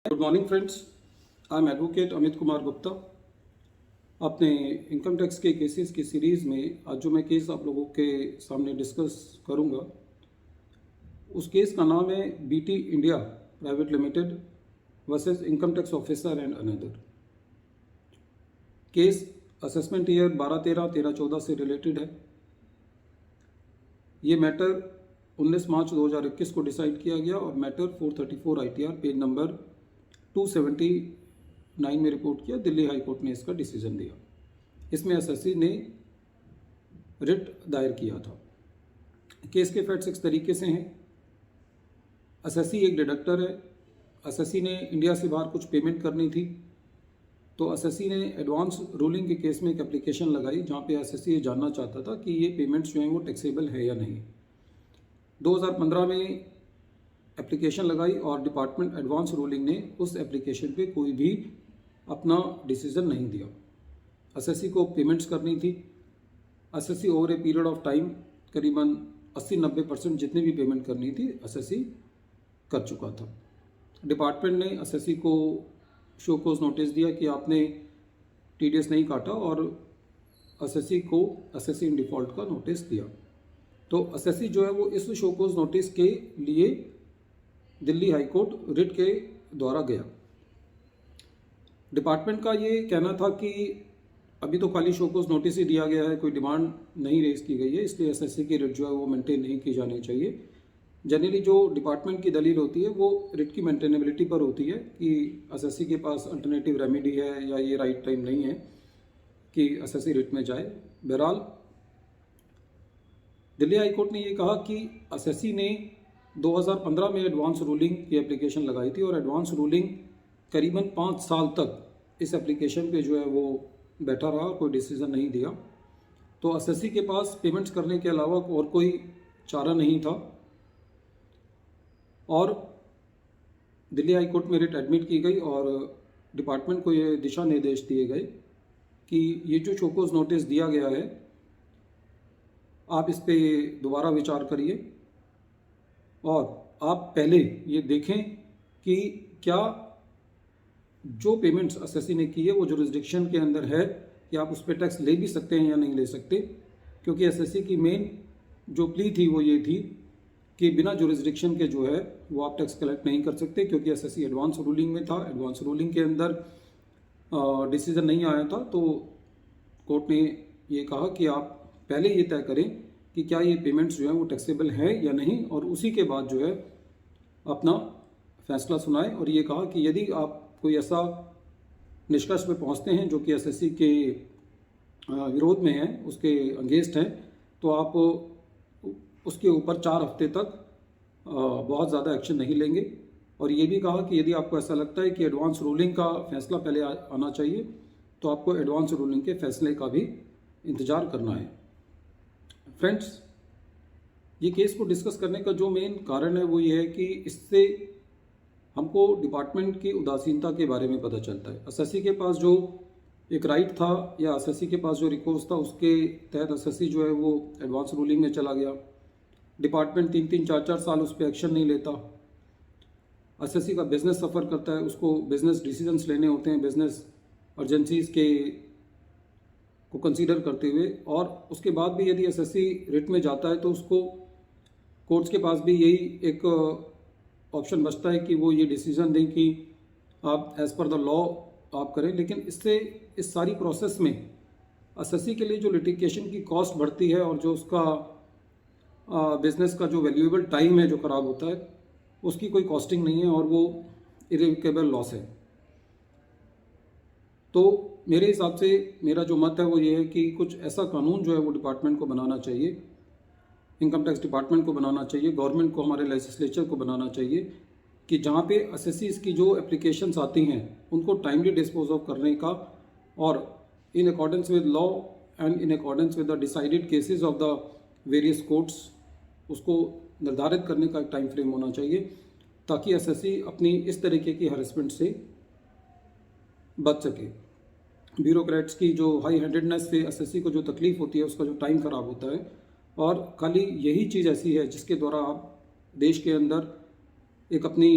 Good morning friends, I am advocate Amit Kumar Gupta. अपने income tax के cases की सीरीज़ में आज जो मैं केस आप लोगों के सामने डिस्कस करूंगा, उस केस का नाम है BT India private limited versus income tax officer and another. Case assessment year 12-13, 13-14 से रिलेटेड है। ये मैटर 19 मार्च 2021 को डिसाइड किया गया और मैटर 434 ITR पेज नंबर 279 में रिपोर्ट किया। दिल्ली हाई कोर्ट ने इसका डिसीजन दिया। इसमें एसएससी ने रिट दायर किया था। केस के फैक्ट्स इस तरीके से हैं। एसएससी एक डिडक्टर है। एसएससी ने इंडिया से बाहर कुछ पेमेंट करनी थी, तो एसएससी ने एडवांस रूलिंग के केस में एक एप्लीकेशन लगाई जहाँ पे एसएससी ये जानना चाहता था कि ये पेमेंट्स जो हैं वो टैक्सेबल है या नहीं। 2015 में एप्लीकेशन लगाई और डिपार्टमेंट एडवांस रूलिंग ने उस एप्लीकेशन पे कोई भी अपना डिसीजन नहीं दिया। एसएससी को पेमेंट्स करनी थी। SSC over a period of time करीबन 80-90% जितनी भी पेमेंट करनी थी एसएससी कर चुका था। डिपार्टमेंट ने एसएससी को शो कोज नोटिस दिया कि आपने टीडीएस नहीं काटा और एसएससी को एसएससी इन डिफ़ॉल्ट का नोटिस दिया। तो एसएससी जो है वो इस शो कोज नोटिस के लिए दिल्ली हाई कोर्ट रिट के द्वारा गया। डिपार्टमेंट का ये कहना था कि अभी तो खाली शो कोज नोटिस ही दिया गया है, कोई डिमांड नहीं रेज की गई है, इसलिए एसएससी की रिट जो है वो मेंटेन नहीं की जानी चाहिए। जनरली जो डिपार्टमेंट की दलील होती है वो रिट की मेंटेनेबिलिटी पर होती है कि एसएससी के पास अल्टरनेटिव रेमेडी है या ये राइट टाइम नहीं है कि एसएससी रिट में जाए। बहरहाल दिल्ली हाई कोर्ट ने ये कहा कि एसएससी ने 2015 में एडवांस रूलिंग की एप्लीकेशन लगाई थी और एडवांस रूलिंग करीबन 5 साल तक इस एप्लीकेशन पे जो है वो बैठा रहा और कोई डिसीजन नहीं दिया। तो एसएससी के पास पेमेंट्स करने के अलावा और कोई चारा नहीं था और दिल्ली हाई कोर्ट में रिट एडमिट की गई और डिपार्टमेंट को ये दिशा निर्देश दिए गए कि ये जो शोकोज नोटिस दिया गया है आप इस पे दोबारा विचार करिए और आप पहले ये देखें कि क्या जो पेमेंट्स एसएससी ने की है वो जुरिस्डिक्शन के अंदर है कि आप उस पर टैक्स ले भी सकते हैं या नहीं ले सकते। क्योंकि एसएससी की मेन जो प्ली थी वो ये थी कि बिना जुरिस्डिक्शन के जो है वो आप टैक्स कलेक्ट नहीं कर सकते, क्योंकि एसएससी एडवांस रूलिंग में था। एडवांस रूलिंग के अंदर डिसीजन नहीं आया था, तो कोर्ट ने ये कहा कि आप पहले ये तय करें कि क्या ये पेमेंट्स जो है वो टैक्सेबल है या नहीं और उसी के बाद जो है अपना फैसला सुनाएं। और ये कहा कि यदि आप कोई ऐसा निष्कर्ष पे पहुंचते हैं जो कि एसएससी के विरोध में है, उसके अगेंस्ट है, तो आप उसके ऊपर 4 हफ्ते तक बहुत ज़्यादा एक्शन नहीं लेंगे। और ये भी कहा कि यदि आपको ऐसा लगता है कि एडवांस रूलिंग का फैसला पहले आना चाहिए तो आपको एडवांस रूलिंग के फैसले का भी इंतज़ार करना है। फ्रेंड्स, ये केस को डिस्कस करने का जो मेन कारण है वो ये है कि इससे हमको डिपार्टमेंट की उदासीनता के बारे में पता चलता है। एसएससी के पास जो एक राइट था या एसएससी के पास जो रिकोर्स था उसके तहत एसएससी जो है वो एडवांस रूलिंग में चला गया। डिपार्टमेंट 3-3, 4-4 साल उस पर एक्शन नहीं लेता। एसएससी का बिजनेस सफ़र करता है, उसको बिजनेस डिसीजंस लेने होते हैं बिजनेस अर्जेंसीज के को कंसीडर करते हुए, और उसके बाद भी यदि एसएससी रिट में जाता है तो उसको कोर्ट्स के पास भी यही एक ऑप्शन बचता है कि वो ये डिसीजन दें कि आप एज़ पर द लॉ आप करें। लेकिन इससे इस सारी प्रोसेस में एसएससी के लिए जो लिटिगेशन की कॉस्ट बढ़ती है और जो उसका बिजनेस का जो वैल्यूएबल टाइम है जो ख़राब होता है, उसकी कोई कॉस्टिंग नहीं है और वो इरिवोकेबल लॉस है। तो मेरे हिसाब से मेरा जो मत है वो ये है कि कुछ ऐसा कानून जो है वो डिपार्टमेंट को बनाना चाहिए, इनकम टैक्स डिपार्टमेंट को बनाना चाहिए, गवर्नमेंट को, हमारे लेजिस्लेचर को बनाना चाहिए कि जहाँ पे एसएससी की जो एप्लीकेशंस आती हैं उनको टाइमली डिस्पोज ऑफ करने का और in accordance with law and in accordance with the decided cases of the various courts उसको निर्धारित करने का एक टाइम फ्रेम होना चाहिए, ताकि एसएससी अपनी इस तरीके की हरेसमेंट से बच सके। ब्यूरोक्रेट्स की जो हाई हैंडेडनेस से एसएससी को जो तकलीफ होती है, उसका जो टाइम ख़राब होता है, और खाली यही चीज़ ऐसी है जिसके द्वारा आप देश के अंदर एक अपनी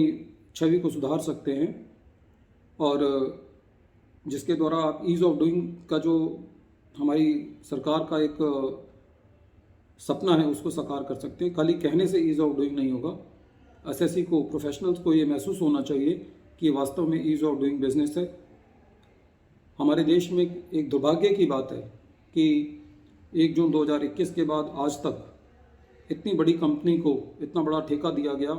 छवि को सुधार सकते हैं और जिसके द्वारा आप ईज़ ऑफ डूइंग का जो हमारी सरकार का एक सपना है उसको साकार कर सकते हैं। खाली कहने से ईज़ ऑफ डूइंग नहीं होगा। एसएससी को, प्रोफेशनल्स को ये महसूस होना चाहिए कि ये वास्तव में ईज़ ऑफ डूइंग बिजनेस है। हमारे देश में एक दुर्भाग्य की बात है कि 1 जून 2021 के बाद आज तक इतनी बड़ी कंपनी को इतना बड़ा ठेका दिया गया,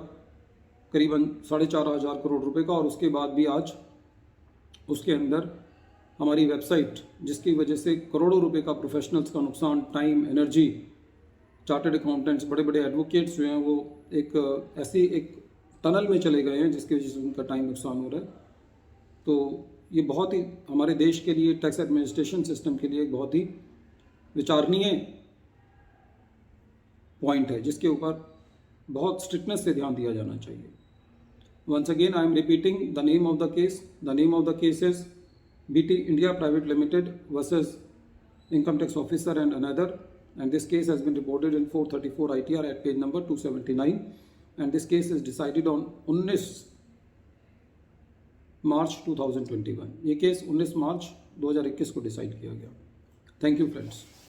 करीबन 4,500 करोड़ रुपए का, और उसके बाद भी आज उसके अंदर हमारी वेबसाइट, जिसकी वजह से करोड़ों रुपए का प्रोफेशनल्स का नुकसान, टाइम, एनर्जी, चार्टर्ड अकाउंटेंट्स, बड़े बड़े एडवोकेट्स जो हैं वो एक ऐसी एक टनल में चले गए हैं जिसकी वजह से उनका टाइम नुकसान हो रहा है। तो ये बहुत ही हमारे देश के लिए, टैक्स एडमिनिस्ट्रेशन सिस्टम के लिए एक बहुत ही विचारणीय पॉइंट है जिसके ऊपर बहुत स्ट्रिक्टनेस से ध्यान दिया जाना चाहिए। Once again, I am repeating the name of the case. The name of the case is BT India Private Limited versus Income Tax Officer and another. And this case has been reported in 434 ITR at page number 279. And this case is decided on 19 मार्च 2021। ये case 19 मार्च 2021 को decide किया गया। Thank you friends.